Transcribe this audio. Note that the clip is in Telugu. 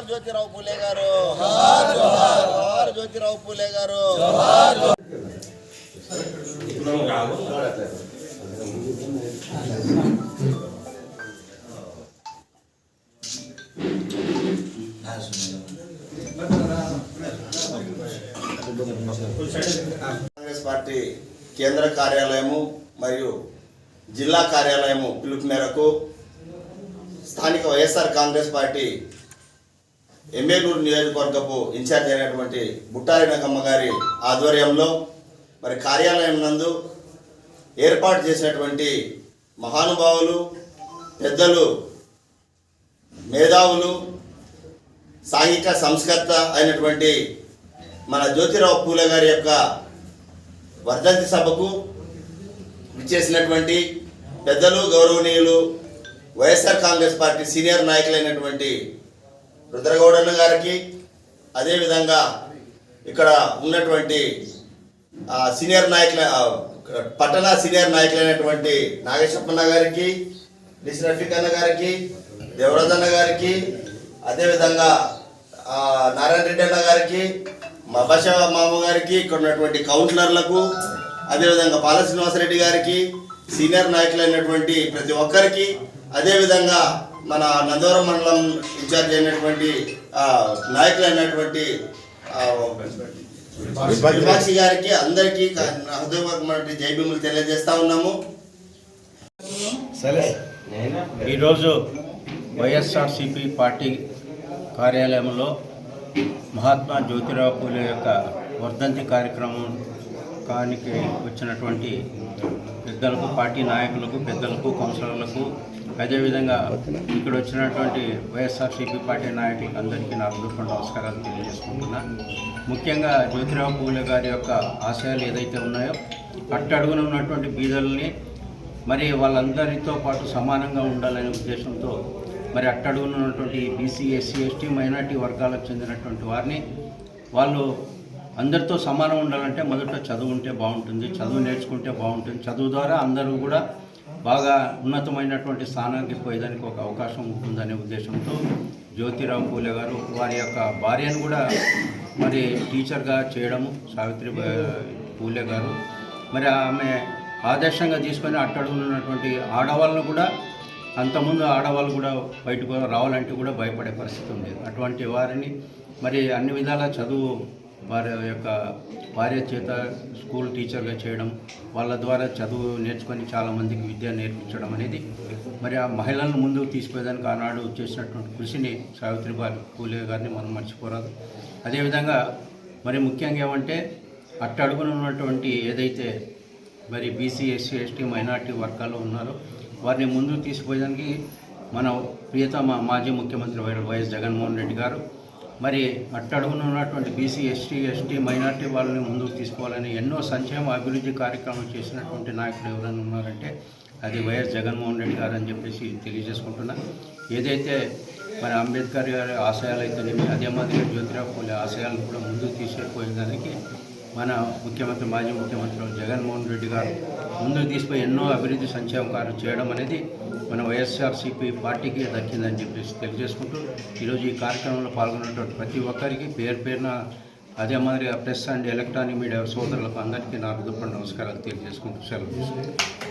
జోహార్ జ్యోతిరావు పూలే గారు, జోహార్ జ్యోతిరావు పూలే గారు. కాంగ్రెస్ పార్టీ కేంద్ర కార్యాలయము మరియు జిల్లా కార్యాలయము పిలుపు మేరకు స్థానిక వైఎస్ఆర్ కాంగ్రెస్ పార్టీ ఎమ్మెల్యేలు నియోజకవర్గపు ఇన్ఛార్జ్ అయినటువంటి బుట్టారి నకమ్మ గారి ఆధ్వర్యంలో మరి కార్యాలయం నందు ఏర్పాటు చేసినటువంటి మహానుభావులు, పెద్దలు, మేధావులు, సాంఘిక సంస్కర్త అయినటువంటి మన జ్యోతిరావు పూలే గారి యొక్క వర్ధంతి సభకు విచ్చేసినటువంటి పెద్దలు, గౌరవనీయులు, వైఎస్ఆర్ కాంగ్రెస్ పార్టీ సీనియర్ నాయకులైనటువంటి రుద్రగౌడన్న గారికి, అదేవిధంగా ఇక్కడ ఉన్నటువంటి సీనియర్ నాయకుల పట్టణ సీనియర్ నాయకులైనటువంటి నాగేశప్పన్న గారికి, డిసి రఫీక్ అన్న గారికి, దేవరాజన్న గారికి, అదేవిధంగా నారాయణ రెడ్డి అన్న గారికి, మా భాష మామ గారికి, ఇక్కడ ఉన్నటువంటి కౌన్సిలర్లకు, అదేవిధంగా పాల శ్రీనివాసరెడ్డి గారికి, సీనియర్ నాయకులైనటువంటి ప్రతి ఒక్కరికి, అదేవిధంగా మన నందవరం మండలం ఇన్ఛార్జ్ అయినటువంటి నాయకులైనటువంటి విభాక్షి గారికి అందరికీ హృదయపూర్వకమైన జైభీములు తెలియజేస్తా ఉన్నాము. ఈరోజు వైఎస్ఆర్సిపి పార్టీ కార్యాలయంలో మహాత్మా జ్యోతిరావు పూలే యొక్క వర్ధంతి కార్యక్రమానికి వచ్చినటువంటి పెద్దలకు, పార్టీ నాయకులకు, పెద్దలకు, కౌన్సిలర్లకు, అదేవిధంగా ఇక్కడ వచ్చినటువంటి వైఎస్ఆర్సిపి పార్టీ నాయకులకు అందరికీ నా హృదయపూర్వక నమస్కారాలు తెలియజేసుకుంటున్నా. ముఖ్యంగా జ్యోతిరావు పూలే గారి యొక్క ఆశయాలు ఏదైతే ఉన్నాయో అట్టడుగున ఉన్నటువంటి బీదలని మరి వాళ్ళందరితో పాటు సమానంగా ఉండాలనే ఉద్దేశంతో మరి అట్టడుగున ఉన్నటువంటి బీసీ, ఎస్సీ, ఎస్టీ, మైనార్టీ వర్గాలకు చెందినటువంటి వారిని వాళ్ళు అందరితో సమానం ఉండాలంటే మొదట చదువు ఉంటే బాగుంటుంది, చదువు నేర్చుకుంటే బాగుంటుంది. చదువు ద్వారా అందరూ కూడా బాగా ఉన్నతమైనటువంటి స్థానానికి పోయేదానికి ఒక అవకాశం ఉంటుందనే ఉద్దేశంతో జ్యోతిరావు పూలే గారు వారి యొక్క భార్యను కూడా మరి టీచర్గా చేయడము సావిత్రి పూలే గారు మరి ఆమె ఆదర్శంగా తీసుకొని అట్టడుగున్నటువంటి ఆడవాళ్ళను కూడా, అంతకుముందు ఆడవాళ్ళు కూడా బయటకు రావాలంటే కూడా భయపడే పరిస్థితి ఉండేది. అటువంటి వారిని మరి అన్ని విధాల చదువు వారి యొక్క భార్య చేత స్కూల్ టీచర్గా చేయడం, వాళ్ళ ద్వారా చదువు నేర్చుకొని చాలామందికి విద్య నేర్పించడం అనేది మరి ఆ మహిళలను ముందుకు తీసుకుపోయేదానికి ఆనాడు చేసినటువంటి కృషిని సావిత్రిబాయి పూలే గారిని మనం మర్చిపోరాదు. అదేవిధంగా మరి ముఖ్యంగా ఏమంటే అట్టడుగున ఉన్నటువంటి ఏదైతే మరి బీసీ, ఎస్సీ, ఎస్టీ, మైనార్టీ వర్గాలు ఉన్నారో వారిని ముందుకు తీసుకుపోయేదానికి మన ప్రియతమ మాజీ ముఖ్యమంత్రి వైఎస్ జగన్మోహన్ రెడ్డి గారు మరి అట్టడుగున ఉన్నటువంటి బీసీ, ఎస్టీ, మైనార్టీ వాళ్ళని ముందుకు తీసుకోవాలని ఎన్నో సంక్షేమ అభివృద్ధి కార్యక్రమాలు చేసినటువంటి నాయకులు ఎవరైనా ఉన్నారంటే అది వైఎస్ జగన్మోహన్ రెడ్డి గారు అని చెప్పేసి తెలియజేసుకుంటున్నా. ఏదైతే మరి అంబేద్కర్ గారి ఆశయాలు అయితేనేమి, అదే మాదిరిగా జ్యోతిరావు పూలే ఆశయాలను కూడా ముందుకు తీసుకెళ్ళిపోయేదానికి మన ముఖ్యమంత్రి, మాజీ ముఖ్యమంత్రి జగన్మోహన్ రెడ్డి గారు ముందుకు తీసుకుపోయి ఎన్నో అభివృద్ధి సంక్షేమ కార్యాలు చేయడం అనేది మన వైఎస్ఆర్సిపి పార్టీకి దక్కిందని చెప్పేసి తెలియజేసుకుంటూ ఈరోజు ఈ కార్యక్రమంలో పాల్గొన్నటువంటి ప్రతి ఒక్కరికి పేరున అదే మాదిరిగా ప్రెస్ అండ్ ఎలక్ట్రానిక్ మీడియా సోదరులకు అందరికీ నా హృదయపూర్వక నమస్కారాలు తెలియజేసుకుంటూ సెలవు తీసుకుంటాను.